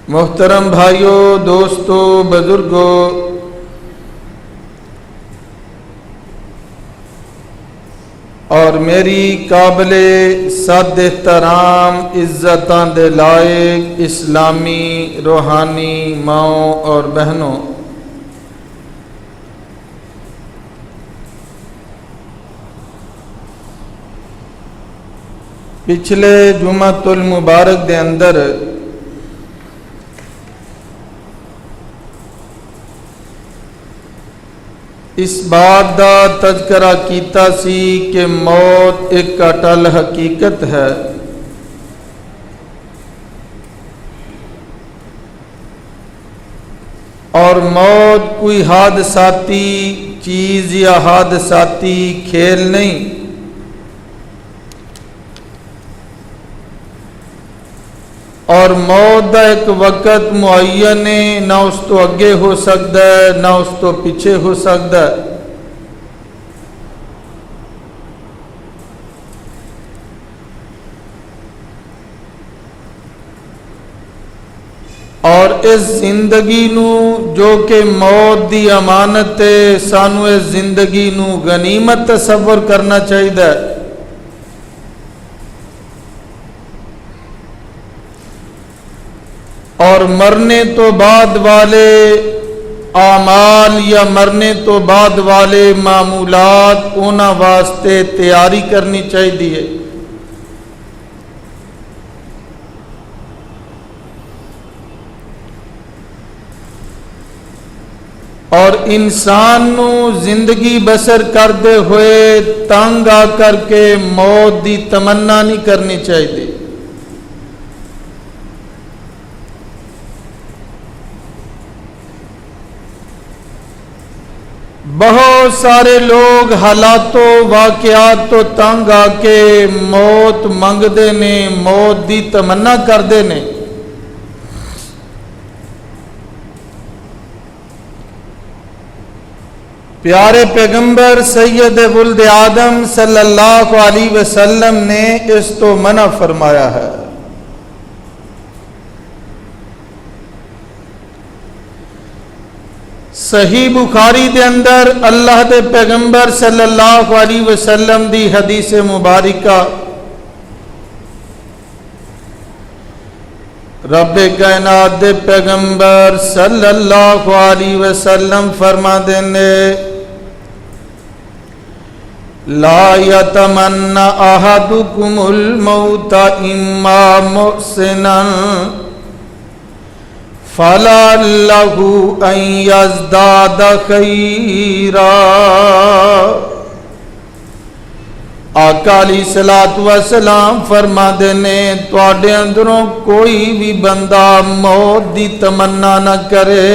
محترم بھائیوں، دوستوں، بزرگوں، اور میری قابل صد احترام عزتاں دے لائق اسلامی روحانی ماؤں اور بہنوں، پچھلے جمعۃ المبارک دے اندر اس بات دا تذکرہ کیتا سی کہ موت ایک اٹل حقیقت ہے، اور موت کوئی حادثاتی چیز یا حادثاتی کھیل نہیں، اور موت دا ایک وقت معین ہے، نہ اس تو اگے ہو سکتا ہے نہ اس تو پیچھے ہو سکتا ہے۔ اور اس زندگی نو جو کہ موت دی امانت ہے، سانو اس زندگی نو غنیمت تصور کرنا چاہیے، اور مرنے تو بعد والے اعمال یا مرنے تو بعد والے معمولات انہاں واسطے تیاری کرنی چاہیے۔ اور انسان نو زندگی بسر کرتے ہوئے تنگ آ کر کے موت دی تمنا نہیں کرنی چاہیے۔ بہت سارے لوگ حالاتوں واقعات تو تنگ آ کے موت منگتے نے، موت دی تمنا کرتے نے، پیارے پیغمبر سید ولد آدم صلی اللہ علیہ وسلم نے اس تو منع فرمایا ہے۔ صحیح بخاری دے اندر اللہ دے پیغمبر صلی اللہ علیہ وسلم دی حدیث مبارکہ رب کائنات دے پیغمبر صلی اللہ علیہ وسلم فرما دینے، لا یتمنى احدکم الموت اما محسنا فَلَعَلَّهُ أَن يَزْدَادَ خَيْرًا۔ آقا علیہ الصلوۃ والسلام فرما دینے، تواڈے اندروں کوئی بھی بندہ موت دی تمنا نہ کرے،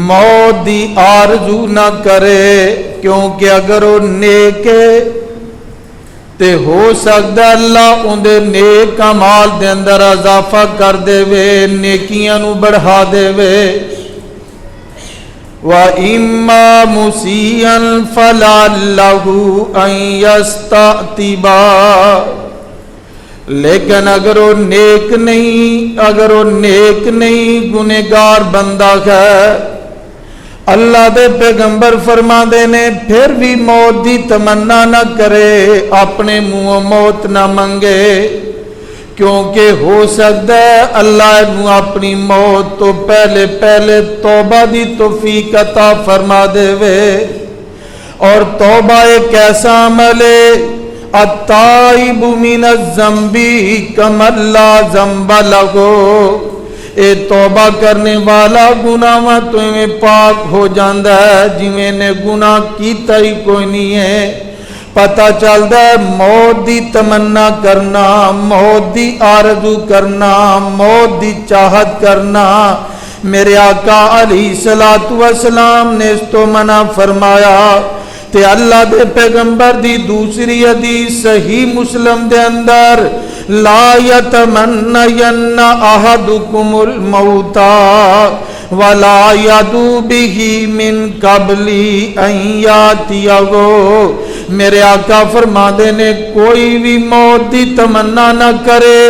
موت دی آرزو نہ کرے، کیونکہ اگر وہ نیک ہے تے ہو سکتا اللہ اندے نیک اعمال دے اندر اضافہ کر دے وے، نیکیاں نو بڑھا دے وے۔ وَإِمَّا مُسِيئًا فَلَعَلَّهُ أَن يَسْتَعْتِبَا، لیکن اگر وہ نیک نہیں گنہگار بندہ ہے، اللہ دے پیغمبر فرما دینے پھر بھی موت دی تمنا نہ کرے، اپنے منہ موت نہ منگے، کیونکہ ہو سکتا ہے اللہ نو اپنی موت تو پہلے توبہ دی توفیق عطا فرما دے وے۔ اور توبہ ایک ایسا عمل ہے، التائب من الذنب کمن لا ذنب لہ، اے توبہ کرنے والا گناہاں تو میں پاک ہو جاندہ ہے جویں نے گناہ کیتا ہی کوئی نہیں ہے۔ پتہ چلدا ہے موت دی تمنا کرنا، موت دی آرزو کرنا، موت دی چاہت کرنا، میرے آقا علیہ الصلوۃ والسلام نے اس تو منع فرمایا۔ تے اللہ دے پیغمبر دی دوسری حدیث صحیح مسلم دے اندر، لا یتمنین احدکم الموت ولا یدعو به من قبل ان یاتیہ، میرے آقا فرما دے نے کوئی بھی موت دی تمنا نہ کرے،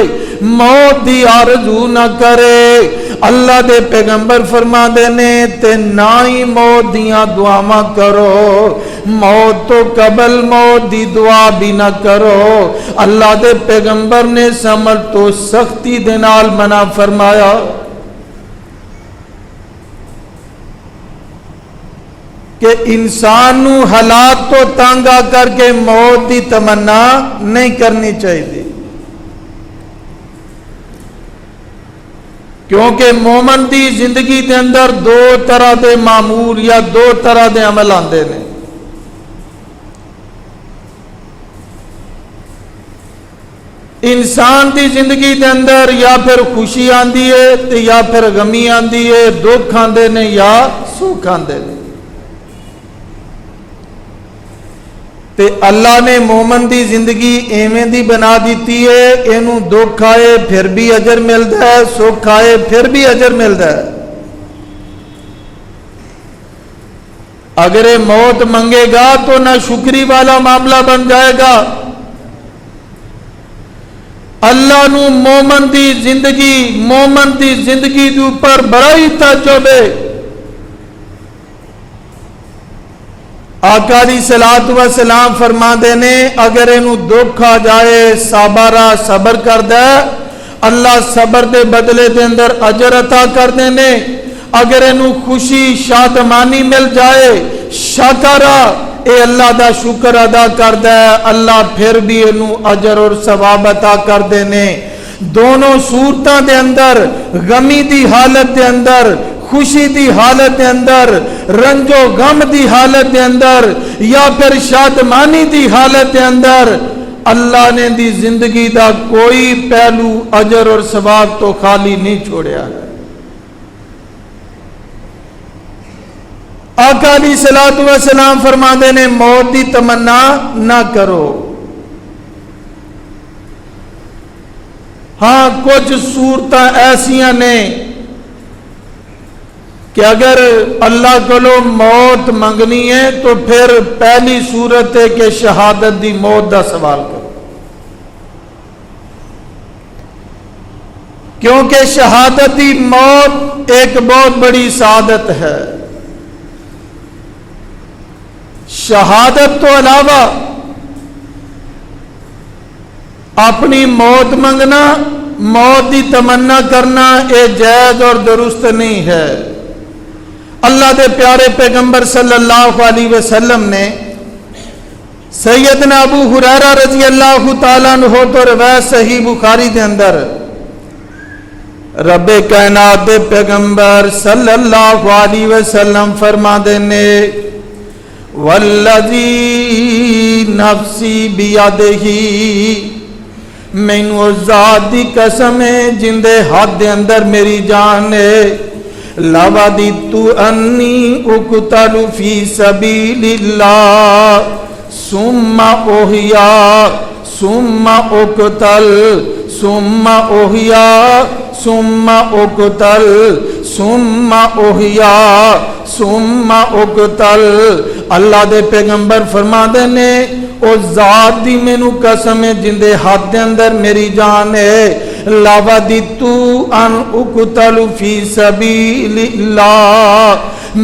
موت دی آرزو نہ کرے۔ اللہ دے پیغمبر فرما دینے تے نہ ہی موت دیاں دعاواں کرو، موت تو قبل موت دی دعا بھی نہ کرو۔ اللہ دے پیغمبر نے سمجھ تو سختی دے نال منع فرمایا۔ کہ انسان نو حالات تو تانگا کر کے موت دی تمنا نہیں کرنی چاہیے، کیونکہ مومن دی زندگی دے اندر دو طرح دے معمول یا دو طرح دے عمل آندے نے۔ انسان دی زندگی دے اندر یا پھر خوشی آندی ہے تے یا پھر غمی آندی ہے، دکھ آندے نے یا سکھ آندے نے۔ تے اللہ نے مومن دی زندگی ایویں دی بنا دیتی ہے، اینو دکھ آئے پھر بھی اجر ملتا ہے، سکھ آئے پھر بھی اجر ملتا ہے۔ اگر یہ موت منگے گا تو نہ شکری والا معاملہ بن جائے گا۔ اللہ نو مومن دی زندگی دے اوپر بڑا ہی تعجب ہے۔ آقا علیہ الصلوۃ والسلام فرما دینے اگر اینو دکھ آ جائے صبر کر دے، اللہ صبر دے بدلے دے اندر اجر عطا کر دینے۔ اگر اینو خوشی شادمانی مل جائے، شکرا اے اللہ دا شکر ادا کر دے، اللہ پھر بھی اینو اجر اور ثواب عطا کر دینے۔ دونوں صورتاں دے اندر، غمی دی حالت دے اندر، خوشی دی حالت دے اندر، رنج و غم دی حالت دے اندر یا پھر شادمانی دی حالت دے اندر، اللہ نے دی زندگی دا کوئی پہلو اجر اور ثواب تو خالی نہیں چھوڑیا ہے۔ آقا علیہ الصلوۃ والسلام فرماندے نے موت دی تمنا نہ کرو۔ ہاں کچھ صورتاں ایسیاں نے کہ اگر اللہ کو موت منگنی ہے تو پھر پہلی صورت ہے کہ شہادت دی موت دا سوال کرو، کیونکہ شہادت دی موت ایک بہت بڑی سعادت ہے۔ شہادت تو علاوہ اپنی موت منگنا، موت دی تمنا کرنا یہ جائز اور درست نہیں ہے۔ اللہ دے پیارے پیغمبر صلی اللہ علیہ وسلم نے سیدنا ابو ہریرہ رضی اللہ تعالیٰ عنہ تو روایت صحیح بخاری دے اندر رب کائنات دے پیغمبر صلی اللہ علیہ وسلم فرما دینے والذی نفسی بیادہی، مینوں ذات دی قسم ہے جن دے ہاتھ دے اندر میری جان ہے، لَوَدِدْتُ أَنِّي أُقْتَلُ فِي سَبِيلِ اللَّهِ ثُمَّ أُحْيَا ثُمَّ أُقْتَلْ ثُمَّ أُحْيَا ثُمَّ أُقْتَلْ ثُمَّ أُحْيَا ثُمَّ أُقْتَلْ۔ اللہ دے پیغمبر فرما دینے او ذات دی مینوں قسم ہے جن دے ہاتھ دے اندر میری جان ہے، لَوَدِدْتُ أَنْ أُقْتَلُ فِي سَبِيلِ اللَّهِ،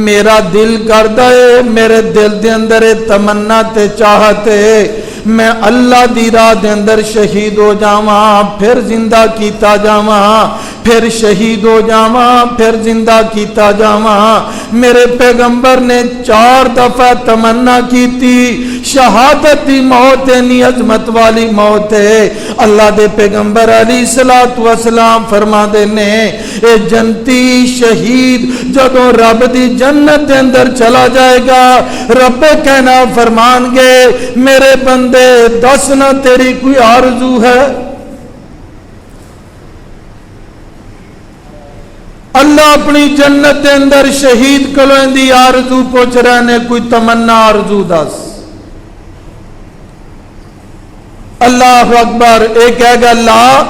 میرا دل کردا ہے، میرے دل دے اندر تمنا تے چاہت ہے میں اللہ دی راہ دے اندر شہید ہو جاواں، پھر زندہ کیتا جاواں، پھر شہید ہو جاواں، پھر زندہ کیتا جاواں۔ میرے پیغمبر نے 4 دفعہ تمنا کی تھی، شہادت دی موت نی عظمت والی موت ہے۔ اللہ دے پیغمبر علیہ الصلوۃ والسلام فرما دینے اے جنتی شہید جدوں رب دی جنت دے اندر چلا جائے گا، رب کہنا فرمان گے میرے بندے دس نہ تیری کوئی آرزو ہے؟ اللہ اپنی جنت دے اندر شہید کلو دی آرزو پوچھ رہے نے، کوئی تمنا آرزو دس۔ اللہ اکبر، ایک کہے گا اللہ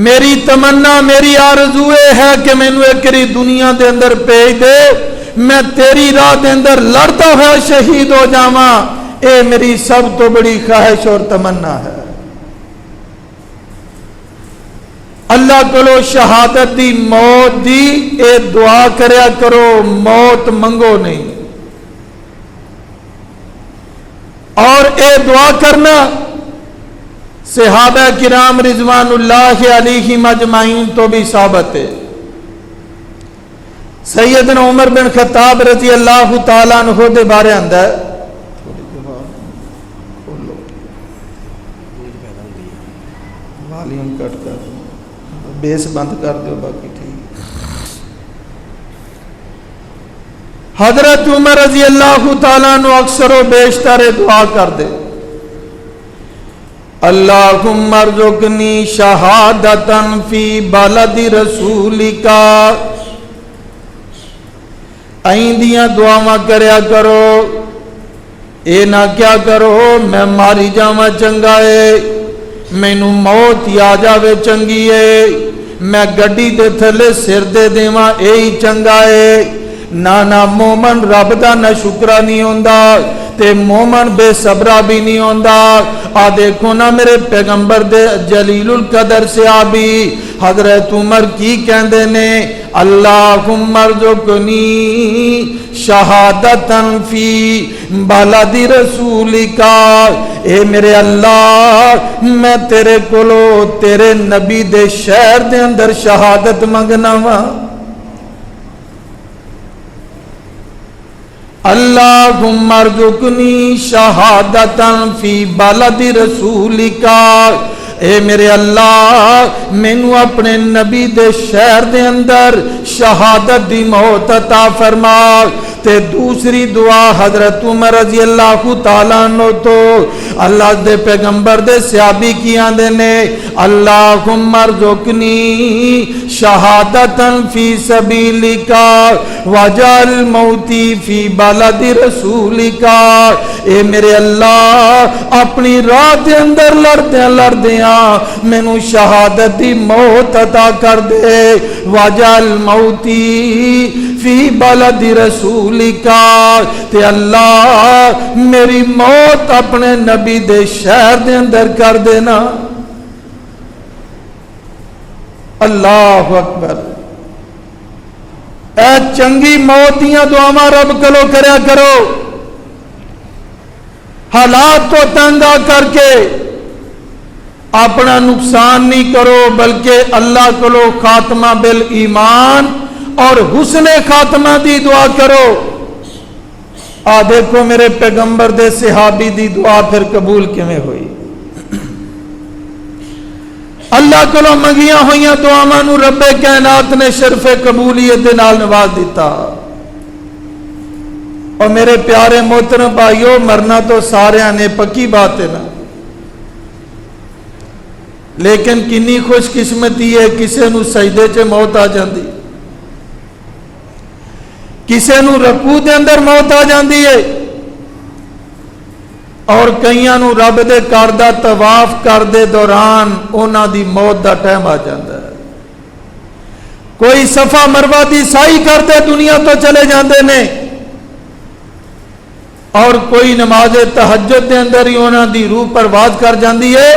میری تمنا میری آرزو ہے کہ مینوں ایک دنیا دے اندر بھیج دے، میں تیری راہ دے اندر لڑتا ہوا شہید ہو جاواں، اے میری سب تو بڑی خواہش اور تمنا ہے۔ اللہ کو شہادت دی موت دی اے دعا کریا کرو، موت منگو نہیں۔ اور اے دعا کرنا صحابہ کرام رضوان اللہ علیہم اجمعین تو بھی ثابت ہے۔ سیدنا عمر بن خطاب رضی اللہ تعالیٰ عنہ دے بارے اندر والیوم کٹ کر دو، بیس بند کر دو، باقی ٹھیک۔ حضرت عمر رضی اللہ تعالیٰ عنہ اکثر و بیشتر دعا کر دے، اللہم ارزقنی شہادتا فی بلد رسولکا۔ آئندیاں دعاواں کریا کرو، اے نہ کیا کرو میں ماری جاواں چنگا ہے، مینوں موت یا جاوے چنگی ہے، میں گڈی دے تھلے سر دے دیواں اے ہی چنگا ہے۔ نہ مومن رب دا نہ شکرا نہیں ہوندا تے مومن بے صبرا بھی نہیں ہوندا۔ آ دیکھو نا میرے پیغمبر دے جلیل القدر صحابی حضرت عمر کی کہندے نے، اللہم ارزقنی شہادتا فی بلد رسولکا۔ اے میرے اللہ میں تیرے کولو تیرے نبی دے شہر دے اندر شہادت منگنا وا۔ اللہم ارزقنی شہادتا فی بلد رسولکا۔ اے میرے اللہ مینوں اپنے نبی دے شہر دے اندر شہادت دی موت عطا فرما۔ تے دوسری دعا حضرت عمر رضی اللہ تعالیٰ عنہ تو اللہ دے پیغمبر دے صحابی کی آندے نے، اللہم ارزقنی شہادتا فی سبیلکا وجعل موتی فی بلد رسولکا۔ اے میرے اللہ اپنی راہ دے اندر لڑدیاں مینوں شہادت دی موت عطا کر دے، وجعل موتی فی بلد رسولکا۔ تے اللہ میری موت اپنے نبی دے شہر دے اندر کر دینا۔ اللہ اکبر۔ اے چنگی موت دیاں دعاواں رب کلو کریا کرو، حالات تو تنگ آ کر کے اپنا نقصان نہیں کرو، بلکہ اللہ کلو خاتمہ بالایمان اور حسن خاتمہ دی دعا کرو۔ آ دیکھو میرے پیغمبر دے صحابی دی دعا پھر قبول کیویں ہوئی۔ اللہ کولوں منگیاں ہوئیاں دعاواں نو رب کائنات نے شرف قبولیت دے نال نواز دیتا۔ اور میرے پیارے محترم بھائیو، مرنا تو سارے نے پکی بات ہے نا، لیکن کنی خوش قسمتی ہے کسے نو سجدے چ موت آ جاندی، کسے نو رکوع دے اندر موت آ جاندی ہے، اور کئیاں نو رب دے گھر دا طواف کردے دوران انہاں دی موت دا ٹائم آ جاندا ہے۔ کوئی صفا مروہ دی سائی کرتے دنیا تو چلے جاندے نے، اور کوئی نماز تہجد دے اندر ہی انہاں دی روح پرواز کر جاندی ہے۔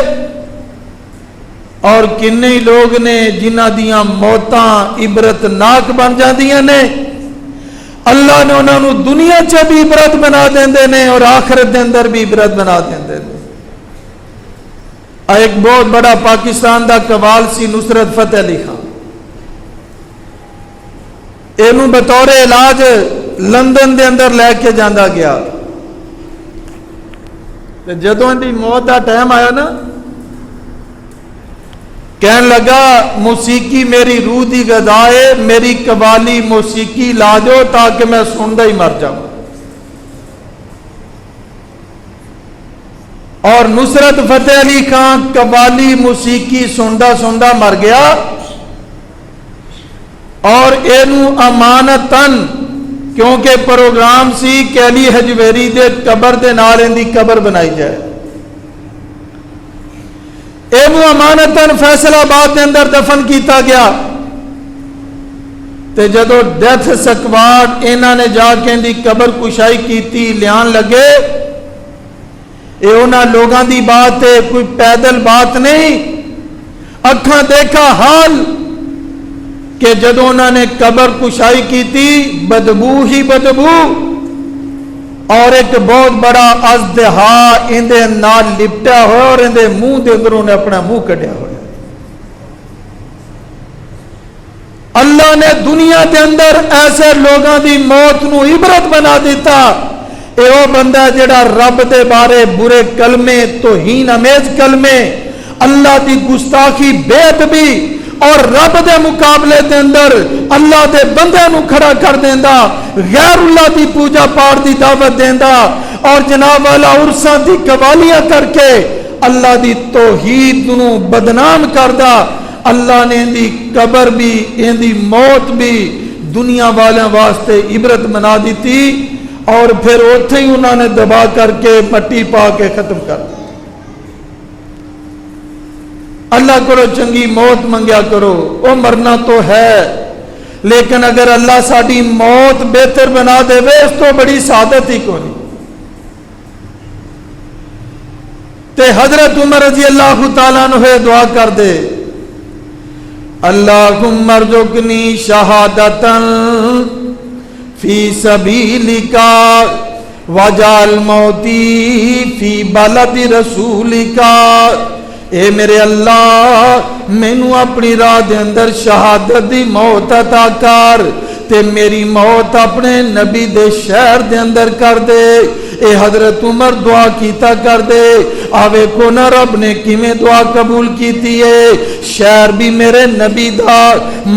اور کنے ہی لوگ نے جنہ دیاں موتاں عبرتناک بن جاندیاں نے، اللہ نے انہوں نے دنیا چ بھی عبرت بنا دیندے نے اور آخرت دے اندر بھی عبرت بنا دیندے نے۔ ایک بہت بڑا پاکستان دا قوال سی نصرت فتح علی خان، اینو بطور علاج لندن دے اندر لے کے جاندا گیا، تے جدوں دی موت دا ٹائم آیا نا، کہنے لگا موسیقی میری روح دی غذا ہے، میری قوالی موسیقی لا دو تاکہ میں سندا ہی مر جاؤں۔ اور نصرت فتح علی خان قوالی موسیقی سندا مر گیا، اور اینو امانتاً کیونکہ پروگرام سی کہ علی حجویری دے قبر دے نال ان دی قبر بنائی جائے، اینو امانتاً فیصل آباد کے اندر دفن کیتا گیا۔ تے جدو ڈیتھ سکواڈ انہاں نے جا کے ان دی قبر کشائی کیتی لیان لگے، اے انہاں لوگاں دی بات ہے، کوئی پیدل بات نہیں۔ اکھاں دیکھا حال کہ جدوں انہوں نے قبر کشائی کی تھی بدبو ہی بدبو، اور ایک بہت بڑا ازدہا اندے نال لپٹا ہوا اور اندے منہ دے اندروں نے اپنا منہ کڈیا ہوا۔ اللہ نے دنیا کے اندر ایسے لوگوں دی موت نو عبرت بنا دیتا۔ اے وہ بندہ جڑا رب دے بارے برے کلمے، توہین امیز کلمے، اللہ دی گستاخی بے ادبی اور رب دے مقابلے دے اندر اللہ دے بندے نو کھڑا کر دیندا، غیر اللہ دی پوجا پاٹ دی دعوت دیندا، اور جناب والا عرصاں دی قوالیاں کر کے اللہ دی توحید نو بدنام کردا۔ اللہ نے ان دی قبر بھی ان دی موت بھی دنیا والوں واسطے عبرت بنا دیتی، اور پھر اوتھے ہی انہوں نے دبا کر کے مٹی پا کے ختم کر دیا۔ اللہ کرو چنگی موت منگیا کرو، وہ مرنا تو ہے، لیکن اگر اللہ ساری موت بہتر بنا دے اس تو بڑی سعادت ہی کوئی نہیں۔ تے حضرت عمر رضی اللہ تعالیٰ عنہ دعا کر دے، اللہم ارزقنی شہادتا فی سبیلک وجعل موتی فی بلد رسولک۔ اے میرے اللہ مینو اپنی راہ دے اندر شہادت دی موت عطا کر، تے میری موت اپنے نبی دے شہر دے اندر کر دے۔ اے حضرت عمر دعا کیتا کر دے، آوے کو نہ رب نے کیویں دعا قبول کیتی ہے، شہر بھی میرے نبی دا،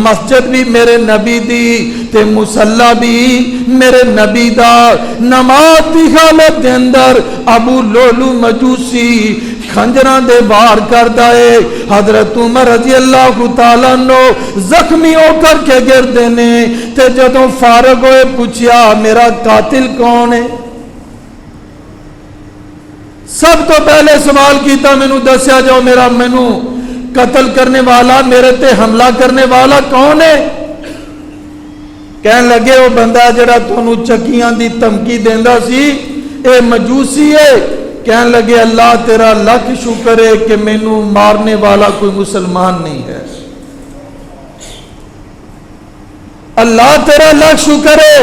مسجد بھی میرے نبی دی، تے مصلی بھی میرے نبی دا۔ نماز دی حالت دے اندر ابو لولو مجوسی خنجراں دے وار کردا ہے، حضرت عمر رضی اللہ تعالیٰ عنہ زخمی ہو کر کے گردے نے، تے جدوں فارغ ہوئے پوچھیا میرا قاتل کون ہے؟ سب تو پہلے سوال کیتا مینوں دسیا جاؤ میرا مینوں قتل کرنے والا، میرے تے حملہ کرنے والا کون ہے؟ کہنے لگے وہ بندہ جڑا تانوں چکیاں دی دھمکی دیندا سی اے مجوسی ہے۔ کہنے لگے اللہ تیرا لاکھ شکر ہے کہ مینوں مارنے والا کوئی مسلمان نہیں ہے، اللہ تیرا لاکھ شکر ہے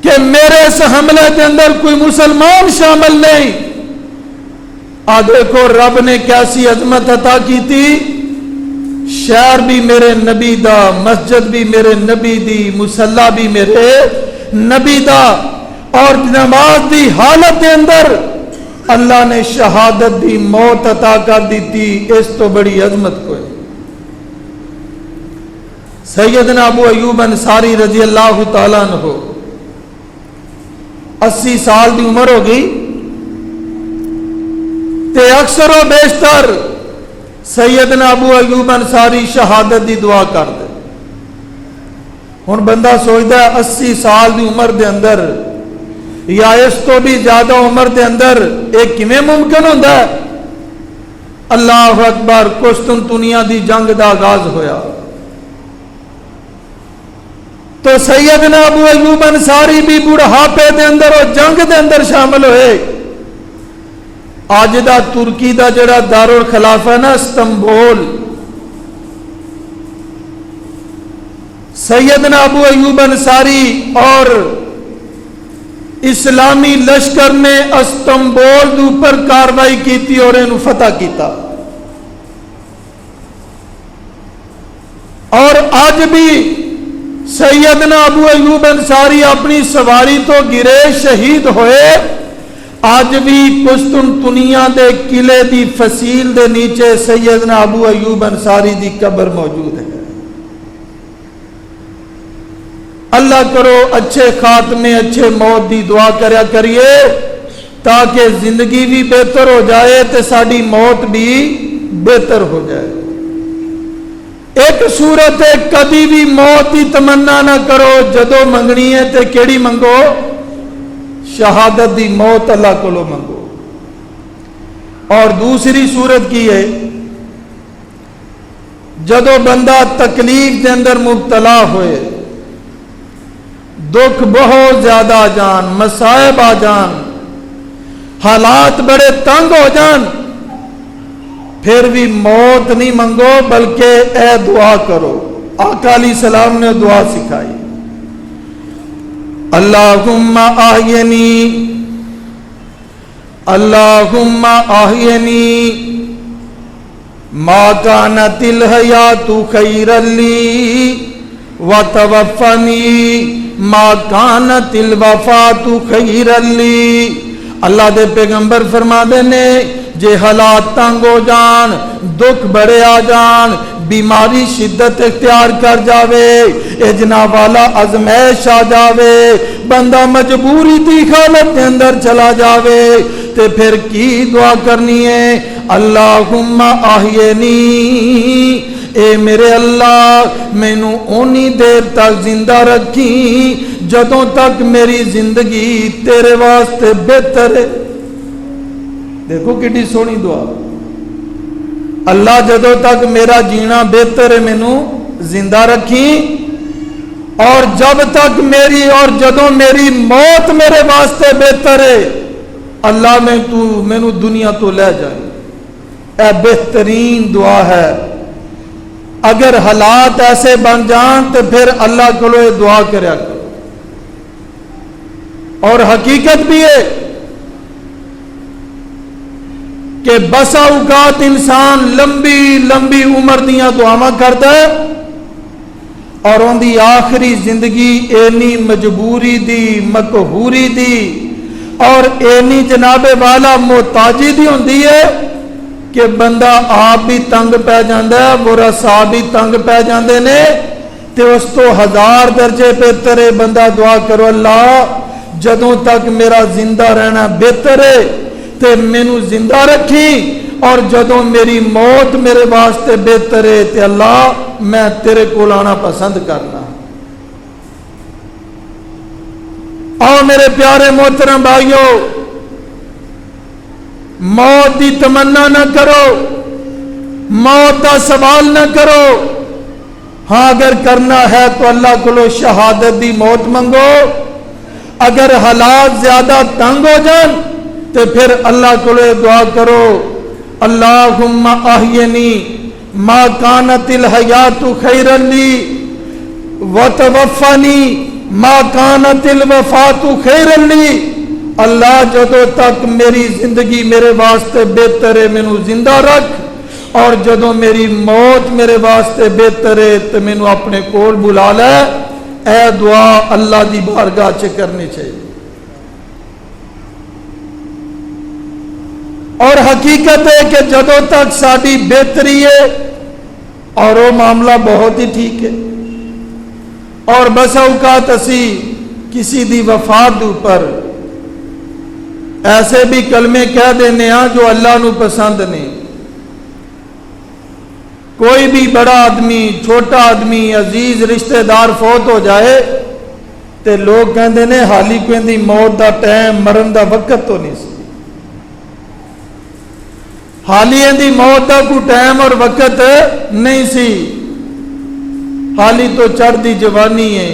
کہ میرے اس حملے کے اندر کوئی مسلمان شامل نہیں۔ دیکھو رب نے کیسی عظمت عطا کی تھی، شہر بھی میرے نبی دا، مسجد بھی میرے نبی دی، مصلی بھی میرے نبی دا، اور نماز دی حالت کے اندر اللہ نے شہادت دی موت عطا کر دی تھی۔ اس تو بڑی عظمت کوئی۔ سیدنا ابو ایوب انصاری رضی اللہ تعالیٰ عنہ 80 سال دی عمر ہو گئی، تے اکثر و بیشتر سیدنا ابو ایوب انصاری شہادت دی دعا کر دے۔ ہن بندہ سوچدا ہے 80 سال دی عمر دے اندر یا اس تو بھی زیادہ عمر دے اندر ایک کیویں ممکن ہوندا ہے؟ اللہ اکبر، قسطنطنیہ دی جنگ دا آغاز ہویا تو سیدنا ابو ایوب انصاری بھی بڑھاپے دے اندر اور جنگ دے اندر شامل ہوئے۔ آج دا ترکی دا جڑا دارالخلافہ ہے نا استنبول، سیدنا ابو ایوب انصاری اور اسلامی لشکر نے استنبول دے اوپر کاروائی کیتی اور انہوں فتح کیتا، اور آج بھی سیدنا ابو ایوب انصاری اپنی سواری تو گرے شہید ہوئے، آج بھی قسطنطنیہ دے قلعے دی فصیل دے نیچے سیدنا ابو ایوب انصاری دی قبر موجود ہے۔ اللہ کرو اچھے خاتمے اچھے موت دی دعا کریا کریے تاکہ زندگی بھی بہتر ہو جائے تے ساری موت بھی بہتر ہو جائے۔ ایک صورت ہے کبھی بھی موت کی تمنا نہ کرو، جدو منگنی ہے تے کیڑی منگو؟ شہادت دی موت اللہ کو لو منگو۔ اور دوسری صورت کی ہے جدو بندہ تکلیف دے اندر مبتلا ہوئے، دکھ بہت زیادہ آ جان، مصائب آ جان، حالات بڑے تنگ ہو جان، پھر بھی موت نہیں منگو بلکہ اے دعا کرو. آقا علیہ السلام نے دعا سکھائی. اللہم احینی اللہم احینی ما کانت الحیات خیرا لی وتوفنی ما کانت الوفات خیرا لی. اللہ دے پیغمبر فرما دے نے جے حالات تنگ ہو جان، دکھ بڑے آ جان، بیماری شدت اختیار کر جاوے، اجنا والا ازمائش آ جاوے، بندہ مجبوری دی حالت کے اندر چلا جاوے، تے پھر کی دعا کرنی ہے؟ اللہم احینی، اے میرے اللہ مینوں اونی دیر تک زندہ رکھی جدوں تک میری زندگی تیرے واسطے بہتر ہے. دیکھو کتنی سونی دعا. اللہ جدوں تک میرا جینا بہتر ہے مینوں زندہ رکھی، اور جب تک میری اور جدوں میری موت میرے واسطے بہتر ہے اللہ مینوں دنیا تو لے جائے. اے بہترین دعا ہے. اگر حالات ایسے بن جان تو پھر اللہ کو یہ دعا کریا کرو. اور حقیقت بھی ہے کہ بسا اوقات انسان لمبی لمبی عمر دیاں دعاواں کرتا ہے اور ان دی آخری زندگی اینی مجبوری دی، مقہوری دی اور اینی جناب والا محتاجی دی ہوندی ہے کہ بندہ آپ بھی تنگ پہ جاندہ ہے، ورثاء بھی تنگ پہ جاندے نے. تے اس تو 1000 درجے بہتر ہے بندہ دعا کرو اللہ جدوں تک میرا زندہ رہنا بہتر ہے تے مینوں زندہ رکھی، اور جدوں میری موت میرے واسطے بہتر ہے تے اللہ میں تیرے کول آنا پسند کرنا. اور میرے پیارے محترم بھائیو، موت دی تمنا نہ کرو، موت کا سوال نہ کرو. ہاں اگر کرنا ہے تو اللہ کو شہادت دی موت منگو. اگر حالات زیادہ تنگ ہو جان تو پھر اللہ کو دعا کرو اللہم احینی ما کانت الحیات خیرا لی وتوفنی ما کانت الوفات خیرا لی. اللہ جدوں تک میری زندگی میرے واسطے بہتر ہے مینوں زندہ رکھ، اور جدوں میری موت میرے واسطے بہتر ہے تو مینوں اپنے کول بلا لے. اے دعا اللہ دی بارگاہ چ کرنی چاہیے. اور حقیقت ہے کہ جدوں تک ساری بہتری ہے اور وہ معاملہ بہت ہی ٹھیک ہے، اور بس اوقات اسی کسی دی وفات اوپر ایسے بھی کلمے کہہ دینے ہاں جو اللہ نو پسند نہیں. کوئی بھی بڑا آدمی، چھوٹا آدمی، عزیز رشتہ دار فوت ہو جائے تے لوگ کہندے نے حالی کوئی دی موت دا ٹائم، مرن دا وقت تو نہیں سی. حالی دی موت دا کوئی ٹائم اور وقت نہیں سی، حالی تو چڑھدی جوانی ہے.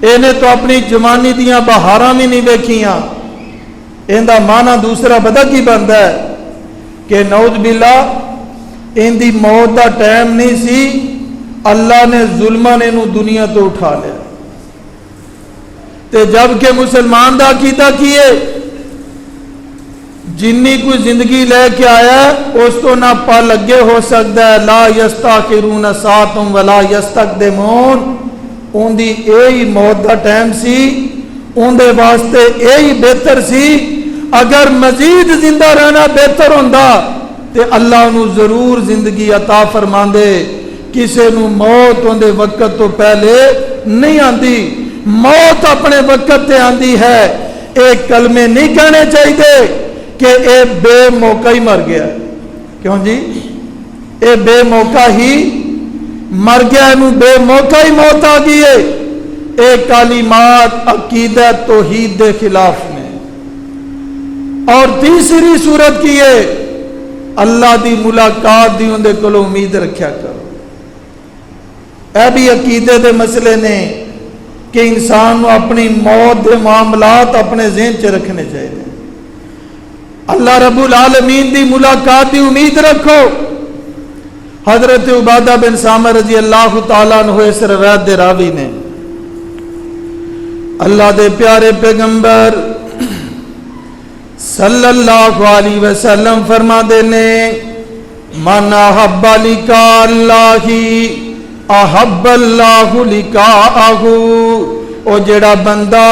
انہیں تو اپنی جوانی دیاں بہاراں بھی نہیں ویکھیاں. ان دا معنی دوسرا پتہ کی بنتا ہے کہ نعوذ باللہ ان دی موت دا ٹائم نہیں سی، اللہ نے ظلماں نے انہوں دنیا تو اٹھا لیا. تے جب کہ مسلمان دا عقیدہ کیے جنی کوئی زندگی لے کے آیا اس تو نہ پا لگے ہو سکتا ہے. لا یستاخرون ساعۃ ولا یستقدمون. ان دی یہی موت دا ٹائم سی، ان دے واسطے یہی بہتر سی. اگر مزید زندہ رہنا بہتر ہوندا تے اللہ انہوں ضرور زندگی عطا فرماندے. کسے نو موت ان دے وقت تو پہلے نہیں آندی، موت اپنے وقت تے آندی ہے. ایک کلمے نہیں کہنے چاہیے کہ اے بے موقع ہی مر گیا. کیوں جی؟ اے بے موقع ہی مر گیا، انہوں بے موقع ہی موت آ گئی ہے. اے کلمات عقیدہ توحید دے خلاف نے. اور تیسری صورت کی ہے اللہ دی ملاقات دی اندے کلو امید رکھیا کرو. اے بھی عقیدے دے مسئلے نے کہ انسان اپنی موت دے معاملات اپنے ذہن چ رکھنے چاہیے. اللہ رب العالمین دی ملاقات دی امید رکھو۔ حضرت عبادہ بن سامر رضی اللہ تعالیٰ عنہ اس روایت دے راوی نے اللہ دے پیارے پیغمبر صلی اللہ علیہ وسلم فرما دینے من احب لقاء اللہ احب اللہ لقاءہ، او جڑا بندہ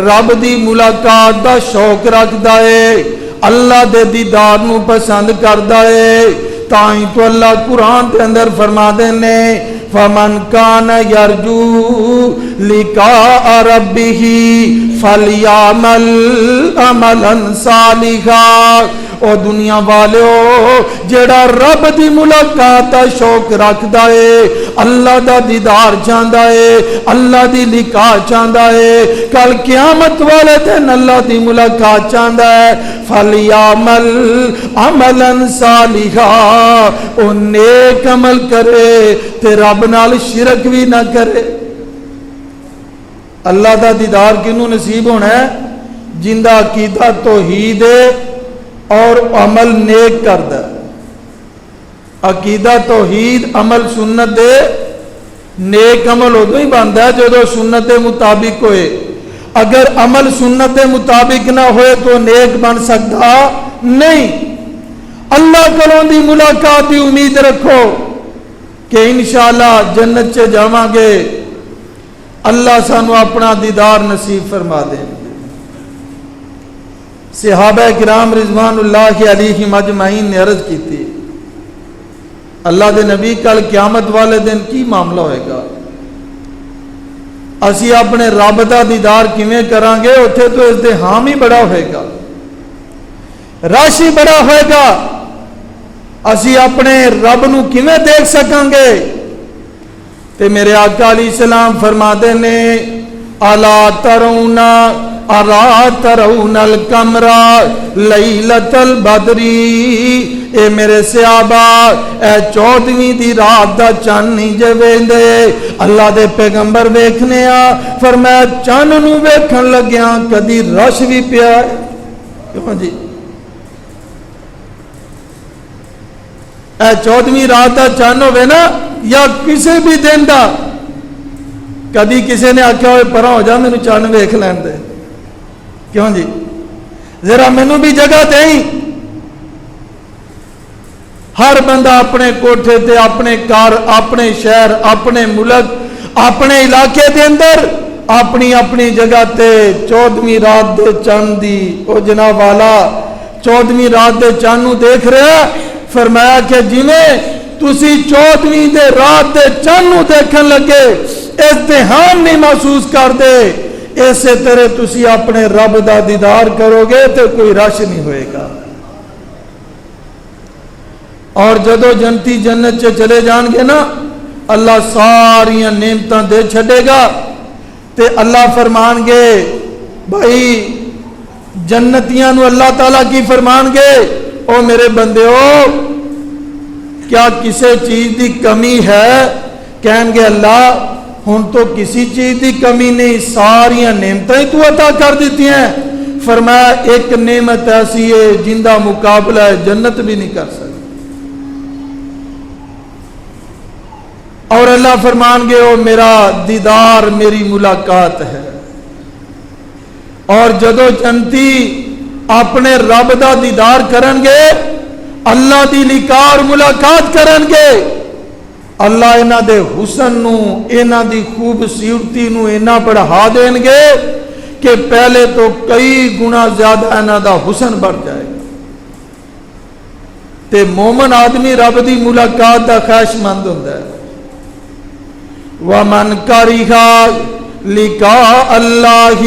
رب دی ملاقات دا شوق رکھدا ہے، اللہ دے دیدار نو پسند کردا ہے، تائیں تو اللہ قرآن کے اندر فرما دینے فمن کان یرجو لقاء ربہ فلیعمل عملا صالحا۔ او دنیا والو جڑا رب دی ملاقات دا شوق رکھدا ہے، اللہ دا دیدار چاہندا ہے، اللہ دی لقاء چاہندا ہے، کل قیامت والے دن اللہ دی ملاقات چاہندا ہے، فلیعمل عملا صالحا، او نیک عمل کرے تے رب نال شرک بھی نہ کرے۔ اللہ دا دیدار کنوں نصیب ہونا ہے؟ جن دا عقیدہ توحید ہے اور عمل نیک کردا۔ عقیدہ توحید عمل سنت دے، نیک عمل ادو ہی بنتا ہے جدو سنت دے مطابق ہوئے۔ اگر عمل سنت دے مطابق نہ ہوئے تو نیک بن سکتا نہیں۔ اللہ کلوں دی ملاقات دی امید رکھو کہ انشاءاللہ جنت چے جاواں گے، اللہ سانو اپنا دیدار نصیب فرما دیں۔ صحابہ کرام رضوان اللہ علیہم اجمعین نے عرض کی تھی اللہ دے نبی کل قیامت والے دن کی معاملہ ہوئے گا؟ اسی اپنے رب دا دیدار کیویں کران گے؟ اتھے تو ازدحام ہی بڑا ہوئے گا، رش ہی بڑا ہوئے گا، اسی اپنے رب نو کیویں دیکھ سکاں گے؟ تے میرے آقا علیہ السلام فرما دے نے الا ترون ارا ترون القمر لیلۃ البدری، اے میرے صحابہ اے 14ویں دی رات دا چن نہیں جے ویندے، اللہ دے پیغمبر ویکھنے آ، فرمایا چن نو ویکھن لگیاں کدی رش بھی پیا ہے؟ کیوں جی اے 14ویں رات دا چن ہوئے نا یا کسی بھی دن دا، کدی کسی نے آکھیا ہوئے پرا ہو جا مینوں چن ویکھ لین دے؟ کیوں جی ذرا مینوں بھی جگہ دیں۔ ہر بندہ اپنے کوٹھے تے اپنے کار اپنے شہر اپنے ملک اپنے علاقے دے اندر اپنی اپنی جگہ تے 14ویں رات دے چند دی او جناب والا 14ویں رات دے چند نو دیکھ رہا، فرمایا کہ جویں تسی 14ویں دے رات دے چند نو دیکھن لگے ازدحام نہیں محسوس کر دے، ایسے طرح تسی اپنے رب دا دیدار کرو گے تو کوئی رش نہیں ہوئے گا۔ اور جدو جنتی جنت چے چلے جان گے نا، اللہ ساریاں نعمتاں دے چھڑے گا تے اللہ فرمان گے بھائی جنتیاں نو اللہ تعالیٰ کی فرمان گے او میرے بندے ہو کیا کسی چیز دی کمی ہے؟ کہیں گے اللہ ہن تو کسی چیز دی کمی نہیں، ساریاں نعمتیں تو عطا کر دیتی ہیں۔ فرمایا ایک نعمت ایسی ہے جن دا مقابلہ ہے جنت بھی نہیں کر سکتی۔ اور اللہ فرمان گے او میرا دیدار میری ملاقات ہے۔ اور جدو جنتی اپنے رب دا دیدار کرن گے، اللہ دی لقاء ملاقات کرن گے، اللہ انہاں دے حسن نو انہاں دی خوبصورتی نو انہاں بڑھا دیں گے کہ پہلے تو کئی گنا زیادہ انہاں دا حسن بڑھ جائے گا۔ تے مومن آدمی رب دی ملاقات دا خواہش مند ہوندا ہے۔ وَمَنْ كَرِهَ لِقَاءَ اللَّهِ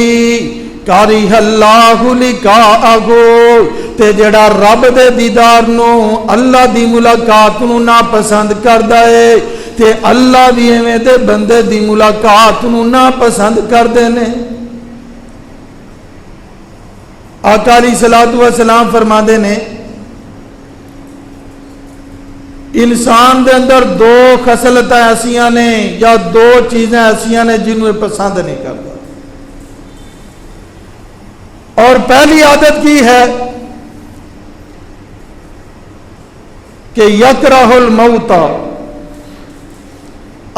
كَرِهَ اللَّهُ لِقَاءَهُ، تے جڑا رب دے دیدار نو اللہ دی ملاقات نو ناپسند کردا ہے تے اللہ بھی ایویں دے بندے دی ملاقات نو ناپسند کردے نے۔ آقا علیہ الصلوۃ والسلام فرماندے نے انسان دے اندر دو خصلتاں ایسیاں نے یا دو چیزیں ایسیاں نے جنوں پسند نہیں کرتا۔ اور پہلی عادت کی ہے کہ یکرہل موتا،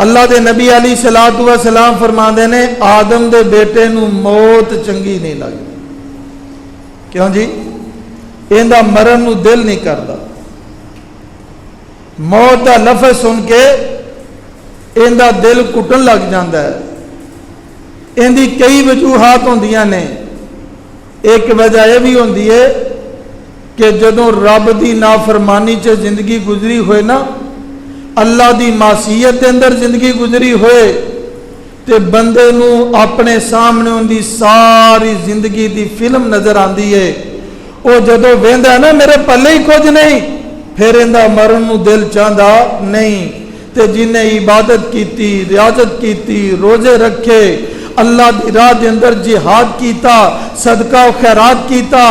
اللہ دے نبی علیہ الصلوۃ والسلام فرماندے نے آدم دے بیٹے نو موت چنگی نہیں لگتی. کیوں جی؟ ایندا مرن نو دل نہیں کردا. موت دا لفظ سن کے ایندا دل کٹن لگ جاندا ہے. ایندی کئی وجوہات ہوندیاں نے. ایک وجہ یہ بھی ہوندی ہے کہ جدوں رب دی نافرمانی چ زندگی گزری ہوئے نا، اللہ دی معصیت دے اندر زندگی گزری ہوئے، تے بندے نو اپنے سامنے ان دی ساری زندگی دی فلم نظر آندی ہے. وہ جدوں ویندا ہے نا میرے پلے ہی کچھ نہیں، پھر ایندا مرن نو دل چاہندا نہیں. تے جن نے عبادت کیتی، ریاضت کیتی، روزے رکھے، اللہ دی راہ دے اندر جہاد کیتا، صدقہ و خیرات کیتا،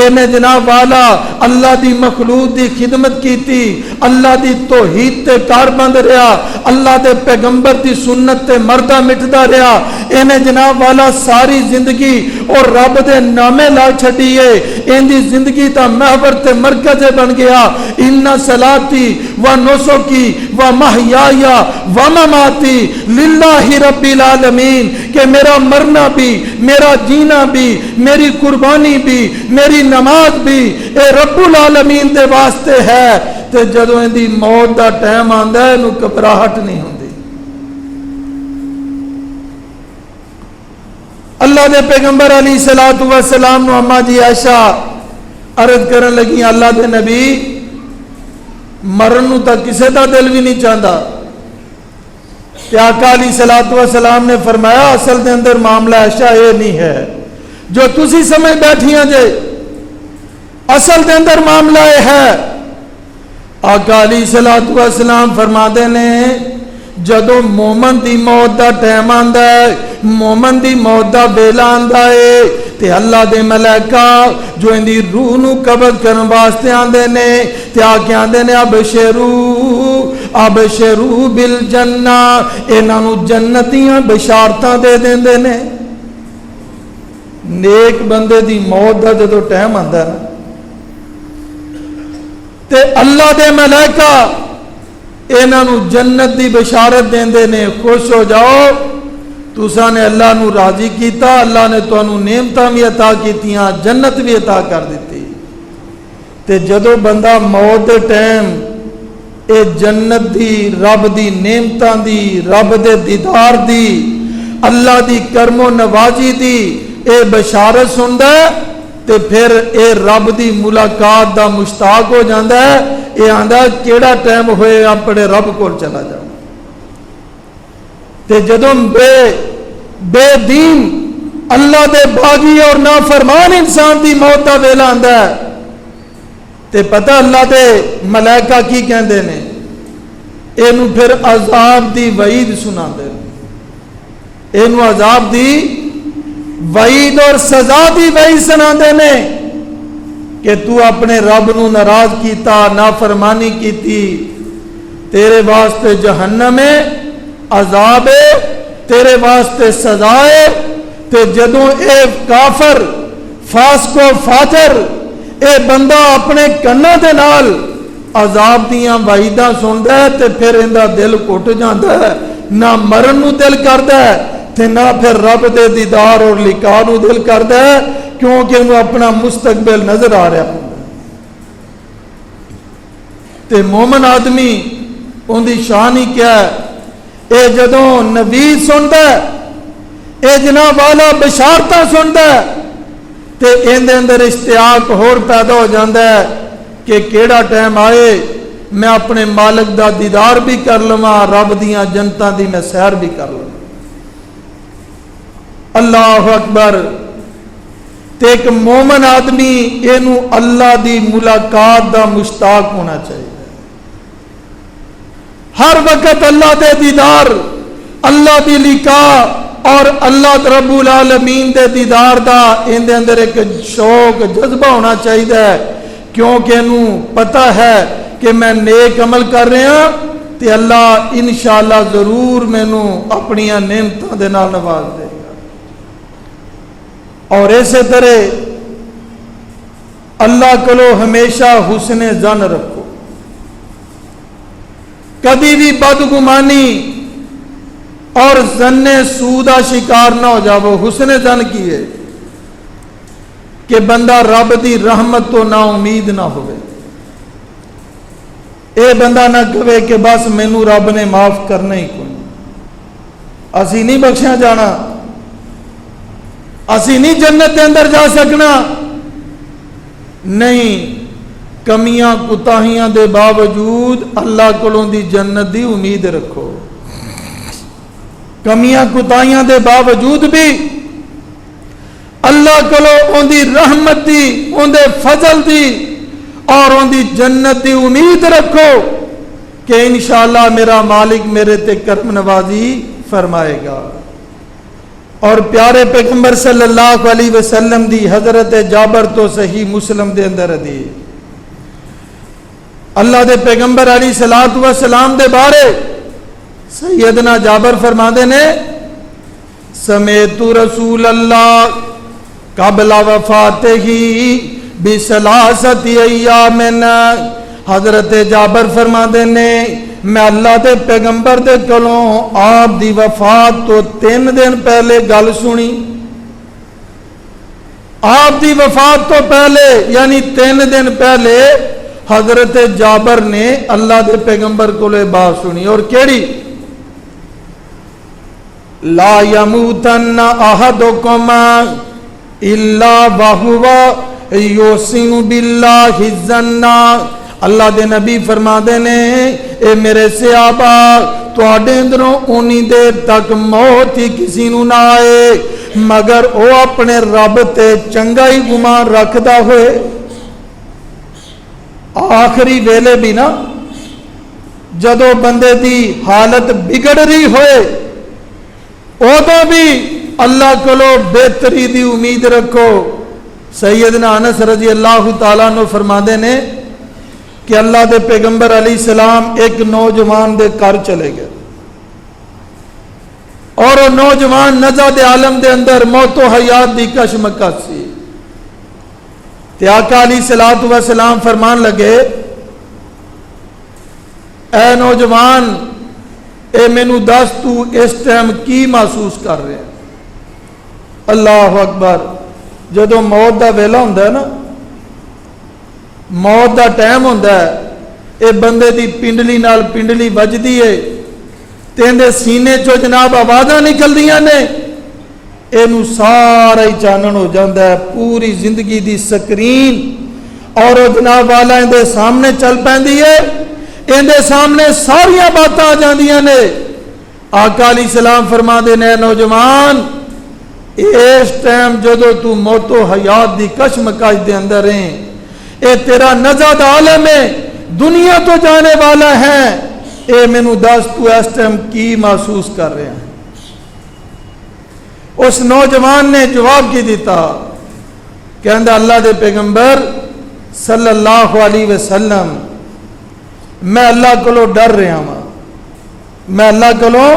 اینے جناب والا اللہ دی مخلوق دی خدمت کیتی، اللہ دی توحید تے کار بند رہا، اللہ دے پیغمبر دی سنت تے مردہ مٹدا رہا، اینے جناب والا ساری زندگی اور رب دے نامے لا چھڈیے، این دی زندگی تا محور تے مرکز بن گیا. ان صلاتی و نسکی و محیای و مماتی للہ رب العالمین، کہ میرا مرنا بھی، میرا جینا بھی، میری قربانی بھی، میری نماز بھی اے رب العالمین دے واسطے ہے. تے جدوں ان دی موت دا ٹائم آندا ہے نو گھبراہٹ نہیں ہوندی. اللہ دے پیغمبر علیہ الصلوۃ والسلام نو اما جی عائشہ عرض کرن لگی اللہ دے نبی مرن نو تا کسے دا دل بھی نہیں چاہتا. کہ آقا علیہ الصلوۃ والسلام نے فرمایا اصل دے اندر معاملہ عائشہ یہ نہیں ہے جو تسی سمجھ بیٹھیاں جے، اصل دے اندر معاملہ یہ ہے. آقا علیہ الصلوۃ والسلام فرماتے نے جدوں مومن دی موت دا ٹائم آندا ہے، مومن دی موت دا ویلا آندا ہے، تے اللہ دے ملائکہ جو ان دی روح نو قبض کرن واسطے آندے نے تے آ کے آندے نے ابشرو بالجنہ، انہاں نو جنتیاں بشارتاں دے دیندے نے. نیک بندے دی موت دا جدوں ٹائم آندا ہے تے اللہ دے ملائکہ انہاں نو جنت دی بشارت دیندے نے، خوش ہو جاؤ تساں نے اللہ نو راضی کیتا، اللہ نے تانوں نعمتاں بھی عطا کیتیاں، جنت بھی عطا کر دیتی. تے جدوں بندہ موت دے ٹائم اے جنت دی، رب دی نعمتاں دی، رب دے دیدار دی، اللہ دی کرم و نوازی دی اے بشارت سندا ہے تے پھر اے رب دی ملاقات دا مشتاق ہو جاندا ہے. اے آندا کیڑا ٹائم ہوئے اپنے رب کول چلا جاؤ. تے جدوں بے دین اللہ دے باغی اور نافرمان انسان دی موت دا ویلا آندا ہے تے پتہ اللہ دے ملائکہ کی کہندے نے، اینو پھر عذاب دی وعید سناندے نے. اینو عذاب دی وعید اور سزا دی وعید سناندے نے کہ تو اپنے رب نو ناراض کیتا، نافرمانی کیتی، تیرے واسطے جہنم ہے، عذاب ہے، تیرے واسطے سزا ہے. تے جدوں اے کافر فاسق و فاجر اے بندہ اپنے کناں دے نال عذاب دیاں وعیداں سندا ہے تے پھر ایندا دل ٹوٹ جاندا ہے، نہ مرن نو دل کردا ہے تے نہ پھر رب دے دیدار اور لقاء نو دل کردا ہے، کیونکہ انہوں اپنا مستقبل نظر آ رہا ہے. تے مومن آدمی ان دی شان ہی کیا ہے، اے جدوں نوید سندا ہے، اے جناب والا بشارتاں سندا ہے تے ان دے اندر اشتیاق ہور پیدا ہو جاندا ہے کہ کیڑا ٹائم آئے میں اپنے مالک دا دیدار بھی کر لواں، رب دیاں جنتاں دی میں سیر بھی کر لواں. اللہ اکبر. تے ایک مومن آدمی اینو اللہ دی ملاقات دا مشتاق ہونا چاہیے. ہر وقت اللہ دے دیدار، اللہ دی لقاء اور اللہ رب العالمین دے دیدار دا ان دے اندر ایک شوق جذبہ ہونا چاہیے، کیونکہ انہو پتہ ہے کہ میں نیک عمل کر رہا تے اللہ انشاءاللہ ضرور مینوں اپنی نعمتاں دے نال نواز دے گا. اور اسی طرح اللہ کلو ہمیشہ حسن ظن رکھو. کبھی بھی بدگمانی اور ظن سو دا شکار نہ ہو جاؤ. حسن ظن کیے کہ بندہ رب دی رحمت تو نا امید نہ ہوئے. اے بندہ نہ کہے کہ بس مینوں رب نے معاف کرنا ہی کوئی, اسی نہیں بخشیا جانا, اسی نہیں جنت کے اندر جا سکنا. نہیں, کمیاں کوتاہیاں دے باوجود اللہ کولوں دی جنت دی امید رکھو. کمیاں کوتاہیاں دے باوجود بھی اللہ کولوں ان دی رحمت دی, ان دے فضل دی اور ان دی جنت دی امید رکھو کہ انشاءاللہ میرا مالک میرے تے کرم نوازی فرمائے گا. اور پیارے پیغمبر صلی اللہ علیہ وسلم دی حضرت جابر تو صحیح مسلم دے اندر حدیث, اللہ دے پیغمبر علیہ الصلوۃ والسلام دے بارے سیدنا جابر فرماندے نے, سمیت رسول اللہ قبل وفاتہ بثلاثۃ ایام. حضرت جابر فرماندے نے میں اللہ دے پیغمبر دے کولوں آپ دی وفات تو 3 دن پہلے گل سنی. آپ دی وفات تو پہلے یعنی 3 دن پہلے حضرت جابر نے اللہ دے پیغمبر کولے بات سنی. اور کیڑی؟ لا یموتن احدکم الا وہو یحسن باللہ الظن. اللہ دے نبی فرما دے نے اے میرے صحابہ تواڈے اندروں اونی دیر تک موت ہی کسی نو نہ آئے مگر او اپنے رب تے چنگا ہی گمان رکھدا ہوئے. آخری ویلے بھی نا جدو بندے دی حالت بگڑ رہی ہوئے ادو بھی اللہ کولو بہتری دی امید رکھو. سیدنا انس رضی اللہ تعالیٰ عنہ فرماندے نے کہ اللہ دے پیغمبر علیہ السلام ایک نوجوان دے گھر چلے گئے اور وہ نوجوان نزاد عالم دے اندر موت و حیات دی کشمکش سی. تے آقا علیہ الصلوۃ والسلام فرمان لگے, اے نوجوان اے مینوں دس تو اس ٹائم کی محسوس کر رہے ہیں. اللہ اکبر. جدو موت دا ویلا ہوندا ہے نا, موت دا ٹائم ہوندا ہے, اے بندے دی پنڈلی نال پنڈلی وجدی ہے تے اندے سینے چو جناب آوازاں نکلدیاں نے, اینو سارا ہی چانن ہو جاندا ہے. پوری زندگی دی سکرین اور او جناب والا اندے سامنے چل پیندی ہے, اندے سامنے ساریاں باتاں آ جاندیاں نے. آقا علیہ السلام فرما دے نے نوجوان اس ٹائم جدو تو موت و حیات دی کشمکش دے اندر ہیں, اے تیرا نزاد عالم ہے, دنیا تو جانے والا ہے, اے مینوں دس تو اس ٹائم کی محسوس کر رہے ہیں. اس نوجوان نے جواب کی دیتا, کہندا اللہ دے پیغمبر صلی اللہ علیہ وسلم میں اللہ کولو ڈر رہا ہاں, میں اللہ کولو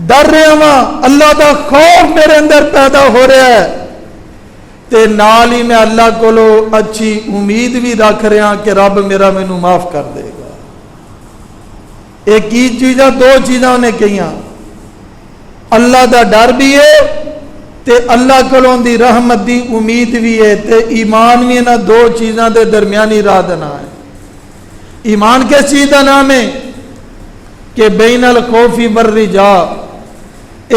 ڈر رہا ہاں, اللہ دا خوف میرے اندر پیدا ہو رہا ہے تے نال ہی میں اللہ کولو اچھی امید بھی رکھ رہا ہاں کہ رب میرا مینوں معاف کر دے گا. ایک ہی چیزاں, 2 چیزاں نے کہیاں, اللہ دا ڈر بھی ہے تے اللہ کولوں دی رحمت دی امید بھی ہے تے ایمان بھی انہاں 2 چیزاں دے درمیانی راہ دا نام ہے. ایمان کس چیز دا نام ہے کہ بین الخوف والرجاء,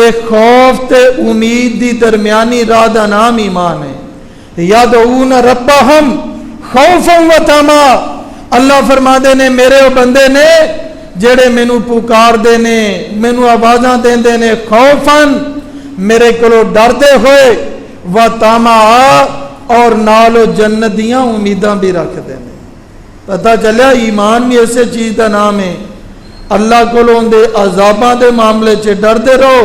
ایک خوف تے امید دی درمیانی راہ دا نام ایمان ہے. یدعون ربہم خوفا و طمعا. اللہ فرما دے نے میرے وہ بندے نے جڑے مینوں پکار دے نے, مینوں آوازاں دیندے نے, خوفاً میرے کولو ڈردے ہوئے, و طمعا اور نالو جنت دیاں امیداں بھی رکھ دے نے. پتہ چلیا ایمان بھی ایسے چیز دا نام ہے. اللہ کولوں دے عذاباں دے معاملے چے ڈردے رہو,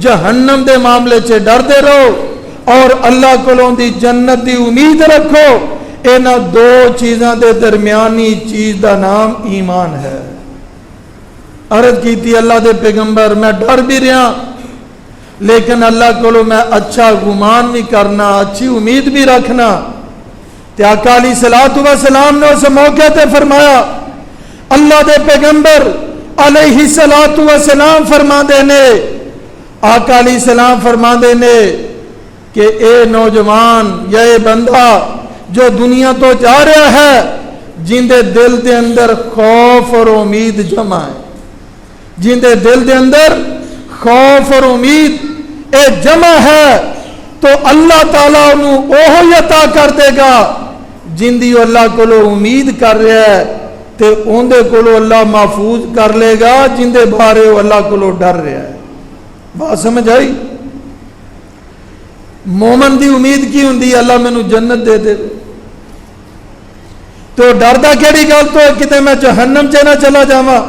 جہنم دے معاملے چے ڈردے رہو, اور اللہ کولوں دی جنت دی امید رکھو. انہاں 2 چیزاں دے درمیانی چیز دا نام ایمان ہے. عرض کیتی اللہ دے پیغمبر میں ڈر بھی رہا لیکن اللہ کولوں میں اچھا گمان بھی کرنا, اچھی امید بھی رکھنا. تے آقا علیہ الصلوۃ والسلام نے اس موقع تے فرمایا اللہ دے پیغمبر علیہ الصلوۃ والسلام فرماندے نے، آقا علیہ السلام فرماندے نے کہ اے نوجوان یا اے بندہ جو دنیا تو جا رہا ہے، جن دے دل دے اندر خوف اور امید جمع ہے، جن دے دل دے اندر خوف اور امید اے جمع ہے، تو اللہ تعالیٰ انہوں اوہ عطا کر دے گا جن دی اللہ کو امید کر رہا ہے، تے ان دے کو اللہ محفوظ کر لے گا جن دے بارے وہ اللہ کو ڈر رہا ہے۔ بات سمجھ آئی؟ مومن دی امید کی ہوندی اللہ مینوں جنت دے دے، تو ڈردا کیڑی گل تو کتے میں جہنم چ نہ چلا جاواں؟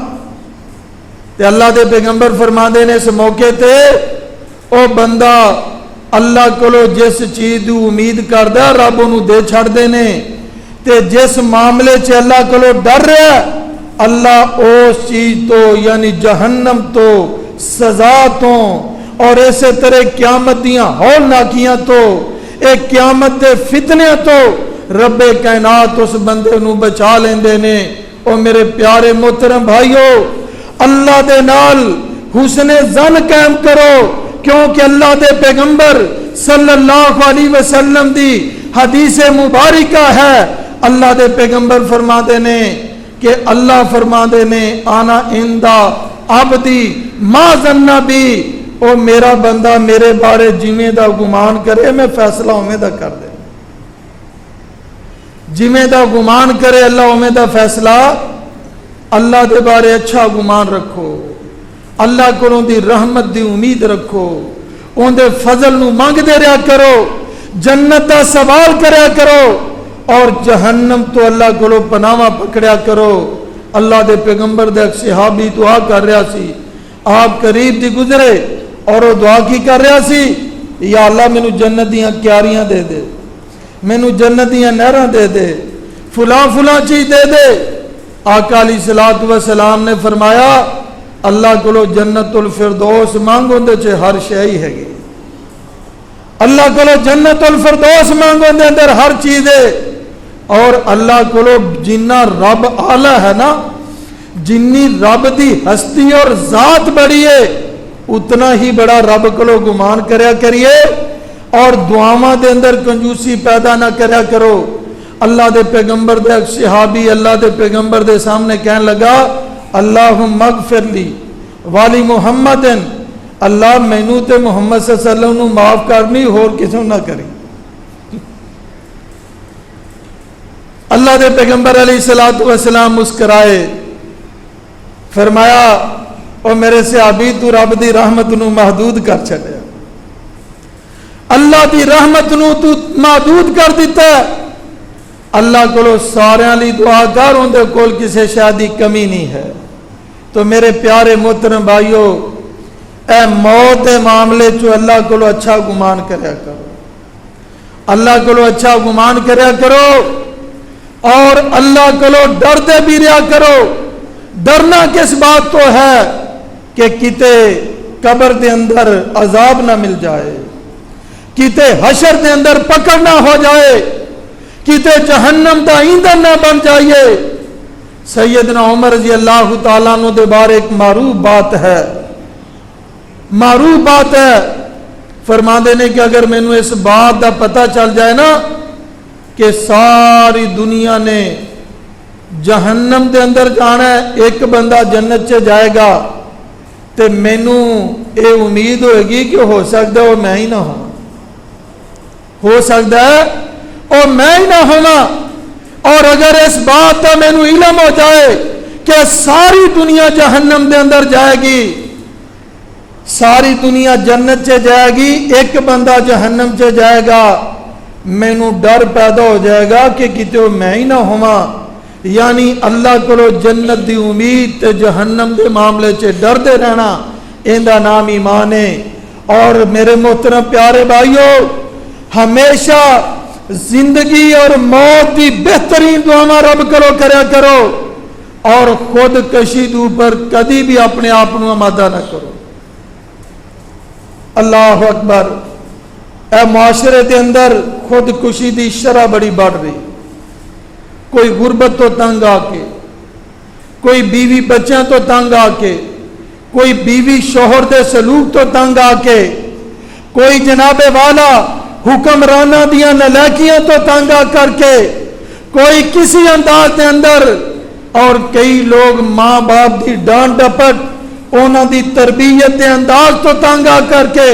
تے اللہ دے پیغمبر فرماندے نے اس موقع تے او بندہ اللہ کولو جس چیز دی امید کردا رب انہوں دے چھڑ دے نے، تے جس معاملے چ اللہ کولو ڈر رہا اللہ اس چیز تو یعنی جہنم تو، سزا تو، اور اسی طرح قیامت دیاں ہولناکیاں تو، ایک قیامت دے فتنے تو رب کائنات اس بندے نو بچا لیندے نے۔ او میرے پیارے محترم بھائیو، اللہ دے نال حسن ظن قائم کرو، کیونکہ اللہ دے پیغمبر صلی اللہ علیہ وسلم دی حدیث مبارکہ ہے، اللہ دے پیغمبر فرماتے نے کہ اللہ فرماتے نے آنا اندہ عبدی ما ظن بی، او میرا بندہ میرے بارے جویں دا گمان کرے میں فیصلہ اویں دا کر دے، جویں دا گمان کرے اللہ اویں دا فیصلہ۔ اللہ دے بارے اچھا گمان رکھو، اللہ کو دی رحمت دی امید رکھو، ان دے فضل نو مانگ دے رہا کرو، جنت دا سوال کریا کرو، اور جہنم تو اللہ کو پناہ پکڑیا کرو۔ اللہ دے پیغمبر دے ایک صحابی دعا کر رہا سی، آپ قریب دی گزرے اور وہ دعا کی کر رہا سی، یا اللہ مینو جنت دیاں کیاریاں دے دے، مینو جنت دیاں نہراں دے دے، فلاں فلاں چیز دے دے۔ آقا علیہ الصلوۃ والسلام نے فرمایا اللہ کو جنت الفردوس مانگو، دے چے ہر شے ہی ہے گی، اللہ کو جنت الفردوس مانگو دے اندر ہر چیز ہے، اور اللہ کو جنہ رب آلہ ہے نا، جنی رب دی ہستی اور ذات بڑی ہے، اتنا ہی بڑا رب کو گمان کریا کریے، اور دعاواں دے اندر کنجوسی پیدا نہ کریا کرو۔ اللہ دے پیغمبر دے ایک صحابی اللہ دے پیغمبر دے سامنے کہنے لگا اللہم اغفر لی والی محمد، اللہ مینوں تے محمد صلی اللہ علیہ وسلم نو معاف کرنی اور کسی نہ کری۔ اللہ دے پیغمبر علیہ الصلوۃ والسلام مسکرائے، فرمایا او میرے صحابی تو رب دی رحمت نو محدود کر چھڈیا، اللہ دی رحمت نو تو محدود کر دیتا ہے، اللہ کو سارے لی دعا کر، اندے کول کسی شے دی کمی نہیں ہے۔ تو میرے پیارے محترم بھائیو، اے موت دے معاملے چو اللہ کو اچھا گمان کریا کرو، اللہ کو اچھا گمان کریا کرو، اور اللہ کو ڈردے بھی رہا کرو۔ ڈرنا کس بات تو ہے کہ کتے قبر دے اندر عذاب نہ مل جائے، کتے حشر دے اندر پکڑ نہ ہو جائے، کتے جہنم دا ایندھن نہ بن جائے۔ سیدنا عمر رضی اللہ تعالیٰ عنہ دے بارے ایک معروف بات ہے، معروف بات ہے، فرماندے نے کہ اگر میں نے اس بات دا پتہ چل جائے نا کہ ساری دنیا نے جہنم دے اندر جانا ہے، ایک بندہ جنت چ جائے گا، تے مینوں اے امید ہوئے گی کہ ہو سکتا ہے وہ میں ہی نہ ہوں، ہو سکتا ہے اور میں ہی نہ ہونا۔ اور اگر اس بات کا مینوں علم ہو جائے کہ ساری دنیا جہنم دے اندر جائے گی، ساری دنیا جنت چ جائے گی، ایک بندہ جہنم چ جائے گا، مینوں ڈر پیدا ہو جائے گا کہ کتے میں ہی نہ ہوا۔ یعنی اللہ کو جنت دی امید تے جہنم دے معاملے چ ڈردے رہنا، ایندا نام ایمان ہے۔ اور میرے محترم پیارے بھائیو، ہمیشہ زندگی اور موت دی بہترین دعا رب کرو کریا کرو، اور خود کشی دے اوپر کدی بھی اپنے آپ کو آمادہ نہ کرو۔ اللہ اکبر۔ اے معاشرے دے اندر خود کشی دی شرح بڑی بڑھ رہی، کوئی غربت تو تنگ آ کے، کوئی بیوی بچیاں تو تنگ آ کے، کوئی بیوی شوہر دے سلوک تو تنگ آ کے، کوئی جناب والا حکمرانہ دیا نلائکیاں تو تنگ آ کر کے، کوئی کسی انداز دے اندر، اور کئی لوگ ماں باپ دی ڈانٹ ڈپٹ انہاں دی تربیت دے انداز تو تنگ آ کر کے،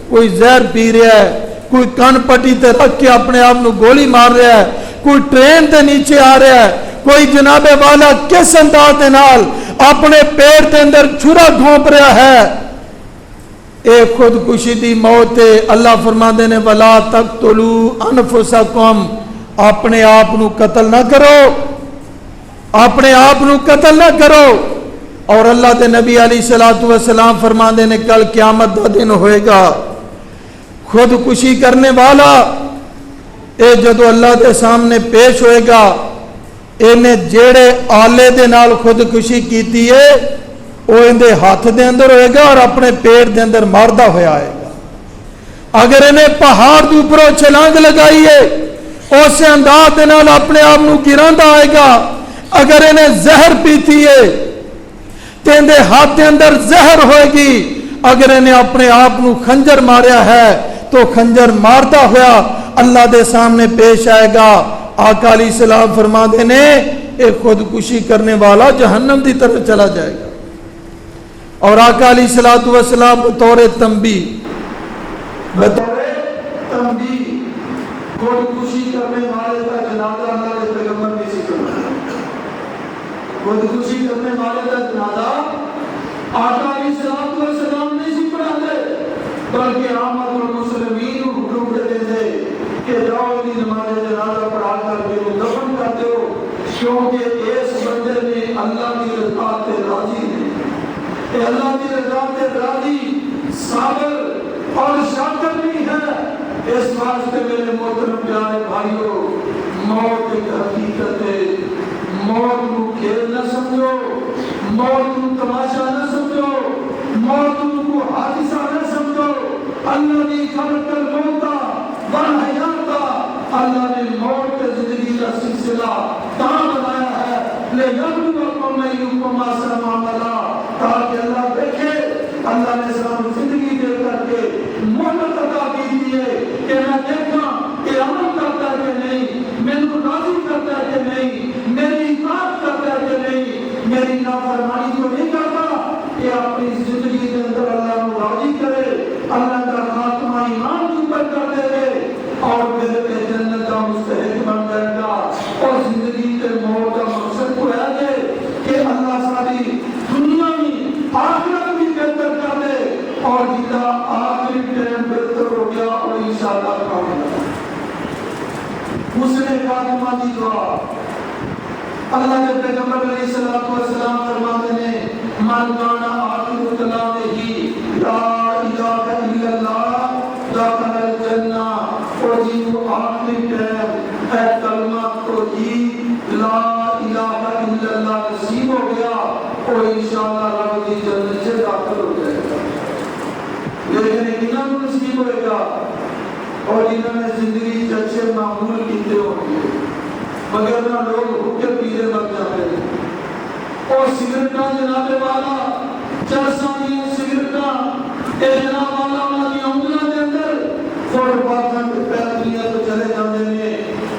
کوئی زہر پی رہا ہے، کوئی کن پٹی تے رکھ کے اپنے آپ نو گولی مار رہا ہے، کوئی ٹرین دے نیچے آ رہا ہے، کوئی جناب والا کس انداز دے نال اپنے پیٹ دے اندر چھرا گھونپ رہا ہے، اے خودکشی دی موت ہے۔ اللہ فرماندے نے وَلَا تَقْتُلُوا أَنفُسَكُمْ، اپنے آپ نو قتل نہ کرو، اپنے آپ نو قتل نہ کرو۔ اور اللہ دے نبی علیہ السلام فرماندے نے کل قیامت دا دن ہوئے گا، خودکشی کرنے والا اے جدو اللہ دے سامنے پیش ہوئے گا، انہیں جیڑے آلے دے نال خودکشی کیتی ہے وہ اندے ہاتھ دے اندر ہوئے گا اور اپنے پیٹ دے اندر ماردہ ہویا آئے گا۔ اگر انہیں پہاڑ دے اوپروں چھلانگ لگائی ہے اس انداز دے نال اپنے آپ نو گراندہ آئے گا۔ اگر انہیں زہر پیتی ہے تو اندے ہاتھ دے اندر زہر ہوئے گی۔ اگر انہیں اپنے آپ نو خنجر ماریا ہے تو خنجر مارتا ہوا اللہ دے سامنے پیش آئے گا۔ آقا علیہ السلام فرما دینے ایک خودکشی کرنے والا جہنم دی طرف چلا جائے گا۔ اور آقا علیہ السلام بطور تنبیہ خودکشی کرنے والے کا جنازہ اللہ کے پیغمبر نے سکھایا۔ خودکشی کرنے والے کا جنازہ آقا علیہ السلام نے سکھایا، بلکہ عامت المسلمین حکم دے دے کہ جاؤ دی نماز جنازہ پڑھا کر کے دفن کر دو، کیونکہ اس بندے نے اللہ کی رضا سے راضی ہے، کہ اللہ کی رضا سے راضی صابر اور شاکر بھی ہے۔ اس واسطے میرے محترم پیارے بھائیوں، موت ایک حقیقت ہے۔ موت کو کھیل نہ سمجھو، موت کو تماشا نہ سمجھو، موت کو حادثہ نہ سمجھو۔ اللہ نے خلق الموت والحیات، اللہ نے موت کے زندگی کا سلسلہ کہاں بنایا ہے؟ لِيَبْلُوَكُمْ أَيُّكُمْ أَحْسَنُ عَمَلًا، تاکہ اللہ دیکھے۔ اللہ نے سب زندگی دے کر کے مہلت عطا کی ہے کہ میں دیکھاں کہ عمل کرتا ہے کہ نہیں، میرے راضی کرتا ہے کہ نہیں، میری اطاعت کرتا ہے کہ نہیں، میری نافرمانی تو نہیں کرتا، کہ اپنی زندگی کے اندر اللہ کو راضی کرے، اللہ کا خاتمہ ایمان کے اوپر کر دے گے اور میرے پہ جنت کا مستحق بن جائے گا۔ اور زندگی کے موت کا مقصد کو ہے کہ اللہ ساری دنیا میں آخرت بھی بہتر کر دے، اور جیتا آخری ٹائم بہتر ہو گیا اور انشاءاللہ کامیاب۔ حسن خاتمہ کی دعا اللہ کے پیغمبر علیہ السلام فرماتے ہیں من کان آخر کلامہ لا الہ الا اللہ دخل الجنہ، اور جو آخری ٹائم ہے کلمہ توحید لا الہ الا اللہ نصیب ہو گیا اور انشاءاللہ رب کی جنت سے داخل ہو جائے گا۔ لیکن انہوں نے نصیب ہوئے گا اور انہوں نے زندگی سے اچھے معمول کیتے ہوں گے، مگر نہ لوگ بھوکے پیلے بن جاتے ہیں۔ اور سگرٹاں جناب والا چرسانی سگرٹاں اے جناب والا انہوں نے انگلوں کے اندر فوٹ پاتھن کے پیر دنیا تو چلے جاندے ہیں،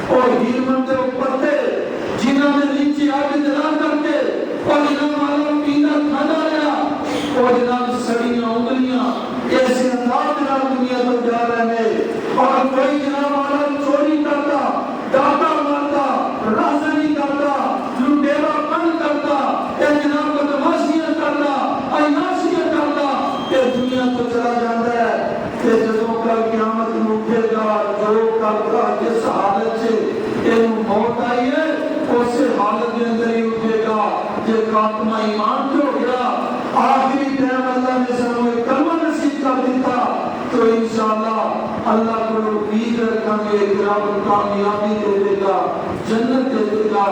اور ہیرمن کے اوپر تھے جنہوں نے نیچے آگے جلا کر کے اور جناب والا پینا کھانا لیا، اور جناب سڑیاں انگلیاں ایسے انداز جناب دنیا تو جا رہے ہیں۔ اور کوئی جناب والا چوری کرتا، ڈاکہ مارتا، رازنی کرتا، لٹیرا پن کرتا، اے جناب بدماشیاں کرتا، عیاشیاں کرتا، کہ دنیا تو چلا جاتا ہے کہ جدوں کل قیامت میں اٹھے گا جو کرتا جس حالت سے اینو موت آئی ہے اسی حالت کے اندر ہی اٹھے گا کہ خاتمہ ایمان جو ہو گیا۔ آخری ٹائم اللہ نے سنو ایک کلمہ نصیب کر دیتا تو انشاءاللہ اللہ کو امید رکھیں گے کہ رب کامیابی دے دے گا، جنت دے دے گا،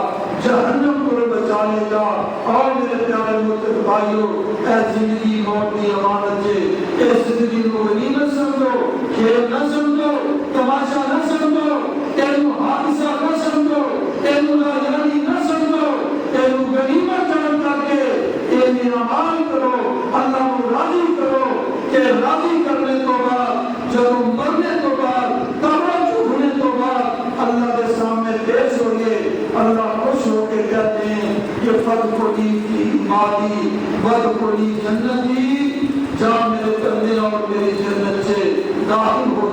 جہنم کو بچا لے گا۔ اور میرے پیارے محترم بھائیوں، اے زندگی موت کی امانت ہے، اے زندگی کو غنیمت سمجھو، کھیل نہ سمجھو، تماشا نہ سمجھو، اینو حادثہ نہ سمجھو، اینو ناجانی نہ سمجھو، اینو غنیمت جان کر کے اعمال کرو، اللہ کو راضی کرو کہ راضی کرنے تو بعد جب مرنے تو بعد قبر چھوڑنے تو بعد اللہ کے سامنے پیش ہوئے، اللہ خوش ہو کے کہتے ہیں یہ فدخلی فی عبادی وادخلی جنتی، جا میرے بندے اور میری جنت سے داخل ہو